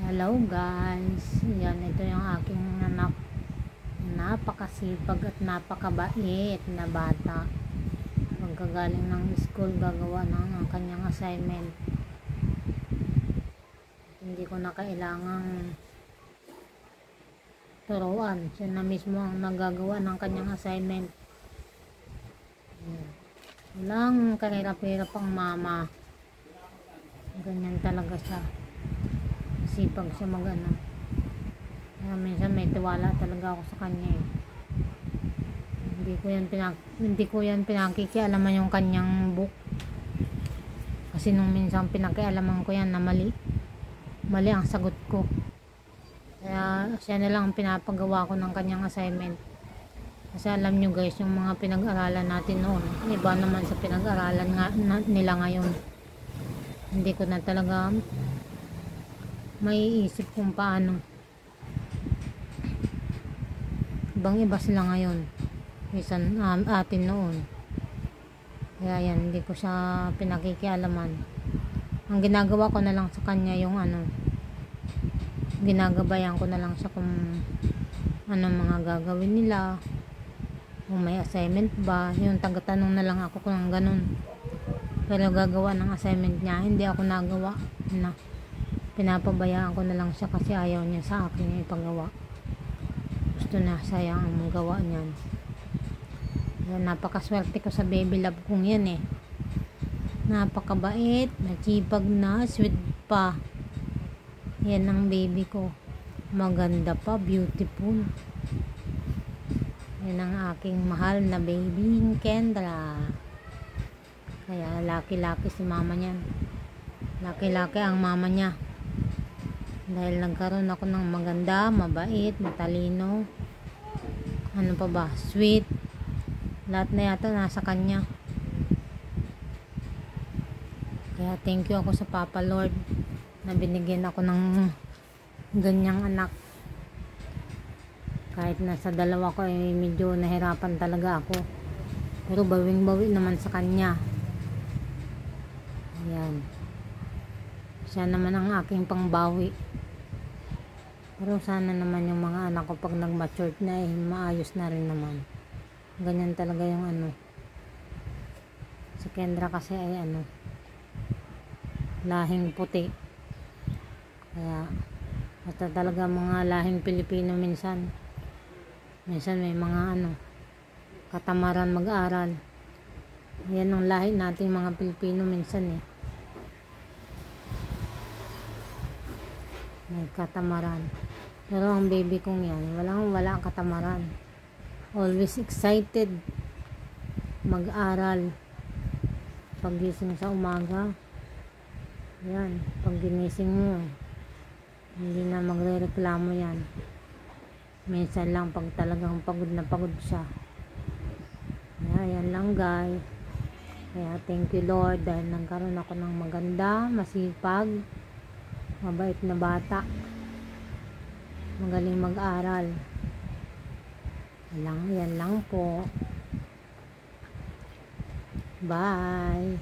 Hello guys, yan, ito yung aking anak, napakasipag at napakabait na bata. Pagkagaling ng school, gagawa ng kanyang assignment. Hindi ko na kailangang turuan, siya na mismo ang nagagawa ng kanyang assignment. Walang kahirap-hirap ang mama, ganyan talaga siya. Sipag siya mag-ano. Kaya minsan may tiwala talaga ako sa kanya eh. Hindi ko yan pinakikialaman yung kanyang book. Kasi nung minsan pinakialaman ko yan na mali ang sagot ko. Kaya siya na lang ang pinapagawa ko ng kanyang assignment. Kasi alam nyo guys, yung mga pinag-aralan natin noon, iba naman sa pinag-aralan nila ngayon. Hindi ko na talaga may isip kung paano. Ibang iba sila ngayon isan atin noon. Kaya yan, hindi ko siya pinakikialaman. Ang ginagawa ko na lang sa kanya yung ginagabayan ko na lang siya kung anong mga gagawin nila, kung may assignment ba, yung tagatanong na lang ako kung ganun. Pero gagawa ng assignment niya, hindi ako nagawa na. Pinapabayaan ko na lang siya kasi ayaw niya sa akin yung ipagawa. Gusto na sayang ang magawa niyan. Napakaswerte ko sa baby love kong yan eh. Napakabait, nasipag na, sweet pa. Yan ang baby ko. Maganda pa, beautiful. Yan ang aking mahal na baby, Kendra. Kaya laki-laki si mama niyan. Laki-laki ang mama niya. Dahil nagkaroon ako ng maganda, mabait, matalino, ano pa ba, sweet. Lahat na yata nasa kanya. Kaya thank you ako sa Papa Lord na binigyan ako ng ganyang anak. Kahit nasa dalawa ko ay medyo nahirapan talaga ako. Pero bawing-bawi naman sa kanya. Ayan. Siya naman ang aking pangbawi. Pero sana naman yung mga anak ko pag nag-mature na eh, maayos na rin naman. Ganyan talaga yung si Kendra kasi ay lahing puti. Kaya basta talaga mga lahing Pilipino minsan may mga katamaran mag-aral. Yan ang lahi nating mga Pilipino minsan eh. May katamaran. Pero ang baby kong yan, wala katamaran. Always excited mag-aral. Paggising sa umaga, yan, pag ginising mo, hindi na magre-reklamo yan. Minsan lang pag talagang pagod na pagod siya. Kaya yan lang guys. Kaya thank you Lord dahil nagkaroon ako ng maganda, masipag, mabait na bata, magaling mag-aral. Yan lang po. Bye.